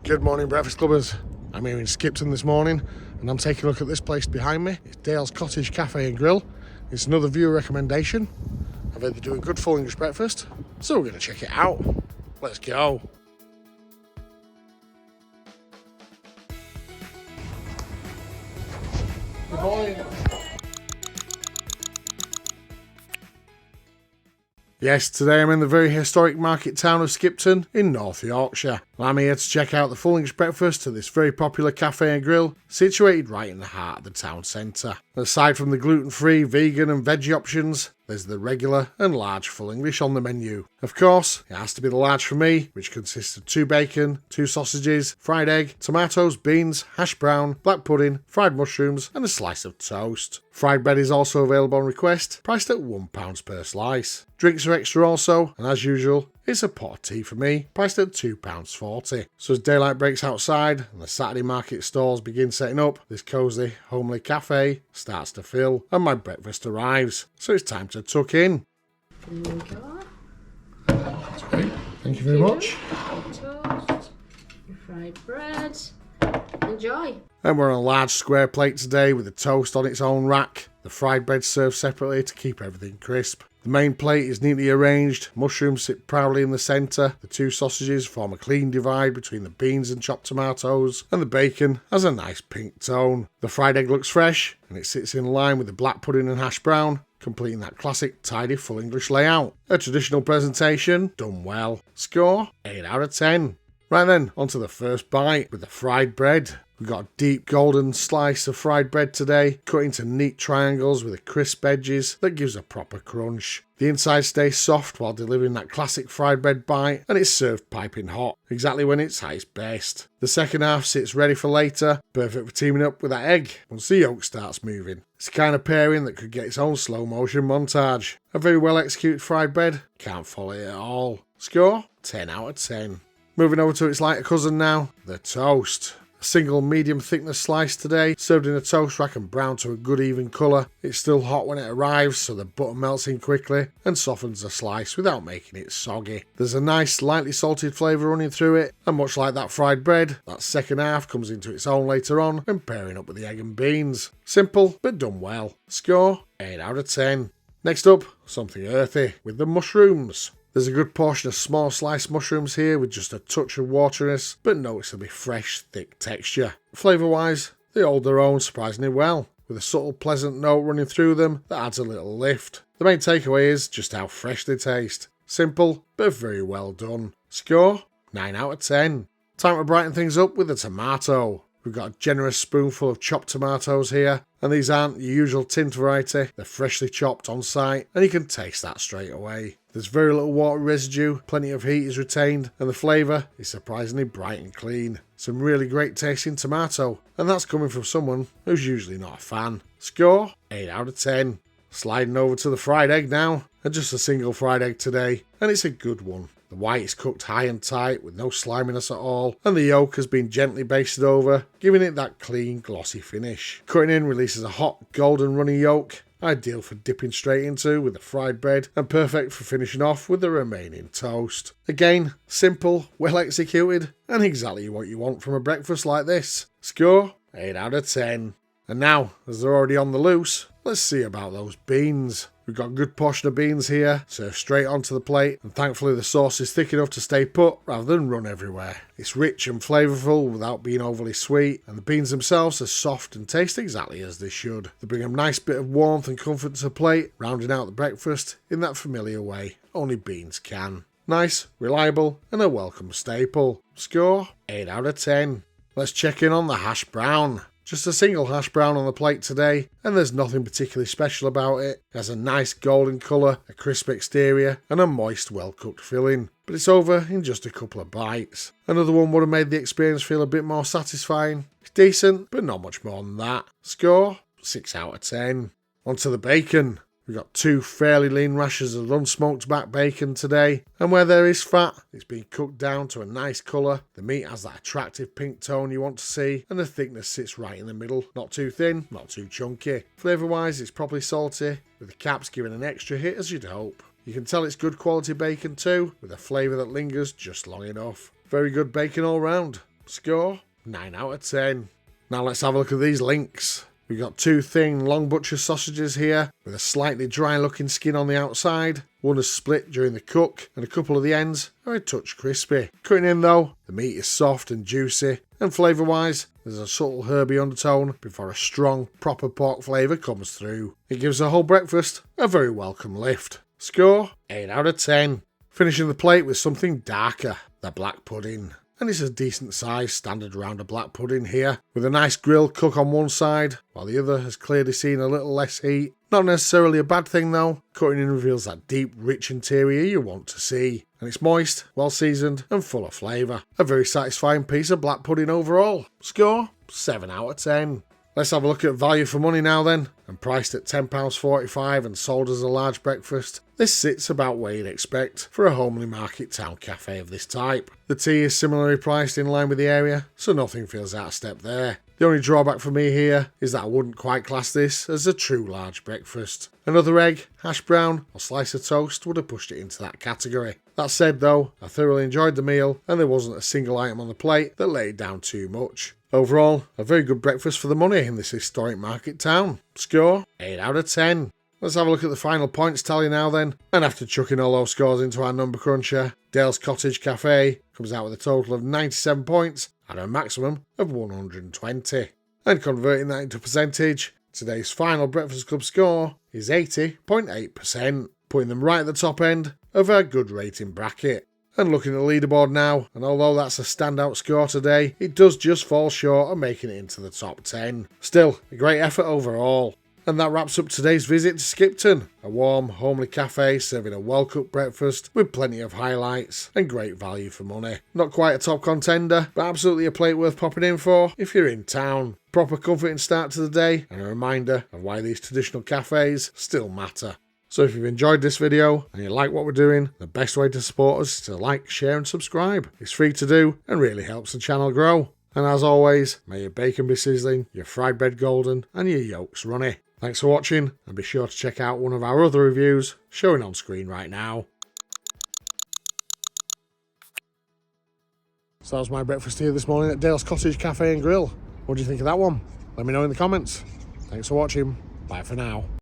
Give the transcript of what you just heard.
Good morning, Breakfast Clubbers. I'm here in Skipton this morning and I'm taking a look at this place behind me. It's Dales Cottage Café and Grill. It's another viewer recommendation. I've heard they do a good full English breakfast, so we're going to check it out. Let's go. Good morning. Yes, today I'm in the very historic market town of Skipton in North Yorkshire. I'm here to check out the full English breakfast at this very popular cafe and grill, situated right in the heart of the town centre. Aside from the gluten-free, vegan and veggie options, there's the regular and large full English on the menu. Of course, it has to be the large for me, which consists of 2 bacon, 2 sausages, fried egg, tomatoes, beans, hash brown, black pudding, fried mushrooms and a slice of toast. Fried bread is also available on request, priced at £1 per slice. Drinks are extra also, and as usual, it's a pot of tea for me, priced at £2.40. So as daylight breaks outside and the Saturday market stalls begin setting up, this cosy, homely cafe starts to fill and my breakfast arrives. So it's time to tuck in. There we go. That's great. Thank you very much. Your toast, your fried bread. Enjoy. And we're on a large square plate today with the toast on its own rack. The fried bread served separately to keep everything crisp. The main plate is neatly arranged, mushrooms sit proudly in the centre, the 2 sausages form a clean divide between the beans and chopped tomatoes, and the bacon has a nice pink tone. The fried egg looks fresh, and it sits in line with the black pudding and hash brown, completing that classic tidy full English layout. A traditional presentation, done well. Score, 8 out of 10. Right then, on to the first bite with the fried bread. We've got a deep golden slice of fried bread today, cut into neat triangles with a crisp edges that gives a proper crunch. The inside stays soft while delivering that classic fried bread bite, and it's served piping hot, exactly when it's at its best. The second half sits ready for later, perfect for teaming up with that egg once the yolk starts moving. It's the kind of pairing that could get its own slow motion montage. A very well executed fried bread, can't fault it at all. Score, 10 out of 10. Moving over to its lighter cousin now, the toast. A single medium thickness slice today, served in a toast rack and browned to a good even colour. It's still hot when it arrives, so the butter melts in quickly and softens the slice without making it soggy. There's a nice lightly salted flavour running through it, and much like that fried bread, that second half comes into its own later on when pairing up with the egg and beans. Simple, but done well. Score, 8 out of 10. Next up, something earthy, with the mushrooms. There's a good portion of small sliced mushrooms here with just a touch of wateriness, but noticeably fresh, thick texture. Flavour wise, they hold their own surprisingly well, with a subtle pleasant note running through them that adds a little lift. The main takeaway is just how fresh they taste. Simple, but very well done. Score, 9 out of 10. Time to brighten things up with a tomato. We've got a generous spoonful of chopped tomatoes here, and these aren't your usual tint variety, they're freshly chopped on site, and you can taste that straight away. There's very little water residue, plenty of heat is retained, and the flavour is surprisingly bright and clean. Some really great tasting tomato, and that's coming from someone who's usually not a fan. Score, 8 out of 10. Sliding over to the fried egg now, and just a single fried egg today, and it's a good one. The white is cooked high and tight with no sliminess at all, and the yolk has been gently basted over, giving it that clean, glossy finish. Cutting in releases a hot, golden runny yolk, ideal for dipping straight into with the fried bread, and perfect for finishing off with the remaining toast. Again, simple, well executed, and exactly what you want from a breakfast like this. Score, 8 out of 10. And now, as they're already on the loose, let's see about those beans. We've got a good portion of beans here, served straight onto the plate, and thankfully the sauce is thick enough to stay put rather than run everywhere. It's rich and flavourful without being overly sweet, and the beans themselves are soft and taste exactly as they should. They bring a nice bit of warmth and comfort to the plate, rounding out the breakfast in that familiar way only beans can. Nice, reliable, and a welcome staple. Score, 8 out of 10. Let's check in on the hash brown. Just a single hash brown on the plate today, and there's nothing particularly special about it. It has a nice golden colour, a crisp exterior, and a moist, well-cooked filling. But it's over in just a couple of bites. Another one would have made the experience feel a bit more satisfying. It's decent, but not much more than that. Score, 6 out of 10. Onto the bacon. We've got 2 fairly lean rashers of unsmoked back bacon today, and where there is fat, it's been cooked down to a nice colour. The meat has that attractive pink tone you want to see, and the thickness sits right in the middle. Not too thin, not too chunky. Flavour wise, it's properly salty, with the caps giving an extra hit as you'd hope. You can tell it's good quality bacon too, with a flavour that lingers just long enough. Very good bacon all round. Score 9 out of 10. Now let's have a look at these links. We've got 2 thin long butcher sausages here with a slightly dry looking skin on the outside. One is split during the cook and a couple of the ends are a touch crispy. Cutting in though, the meat is soft and juicy, and flavour wise there's a subtle herby undertone before a strong proper pork flavour comes through. It gives the whole breakfast a very welcome lift. Score 8 out of 10. Finishing the plate with something darker, the black pudding. And it's a decent size standard round of black pudding here, with a nice grilled cook on one side, while the other has clearly seen a little less heat. Not necessarily a bad thing though, cutting in reveals that deep, rich interior you want to see. And it's moist, well seasoned and full of flavour. A very satisfying piece of black pudding overall. Score 7 out of 10. Let's have a look at value for money now then, and priced at £10.45 and sold as a large breakfast. This sits about where you'd expect for a homely market town cafe of this type. The tea is similarly priced in line with the area, so nothing feels out of step there. The only drawback for me here is that I wouldn't quite class this as a true large breakfast. Another egg, hash brown or slice of toast would have pushed it into that category. That said though, I thoroughly enjoyed the meal and there wasn't a single item on the plate that laid down too much. Overall, a very good breakfast for the money in this historic market town. Score 8 out of 10. Let's have a look at the final points tally now then. And after chucking all those scores into our number cruncher, Dales Cottage Café comes out with a total of 97 points and a maximum of 120. And converting that into percentage, today's final Breakfast Club score is 80.8%, putting them right at the top end of our good rating bracket. And looking at the leaderboard now, and although that's a standout score today, it does just fall short of making it into the top 10. Still, a great effort overall. And that wraps up today's visit to Skipton, a warm, homely cafe serving a well-cooked breakfast with plenty of highlights and great value for money. Not quite a top contender, but absolutely a plate worth popping in for if you're in town. Proper comforting start to the day and a reminder of why these traditional cafes still matter. So if you've enjoyed this video and you like what we're doing, the best way to support us is to like, share and subscribe. It's free to do and really helps the channel grow. And as always, may your bacon be sizzling, your fried bread golden and your yolks runny. Thanks for watching and be sure to check out one of our other reviews showing on screen right now. So that was my breakfast here this morning at Dales Cottage Café and Grill. What do you think of that one? Let me know in the comments. Thanks for watching. Bye for now.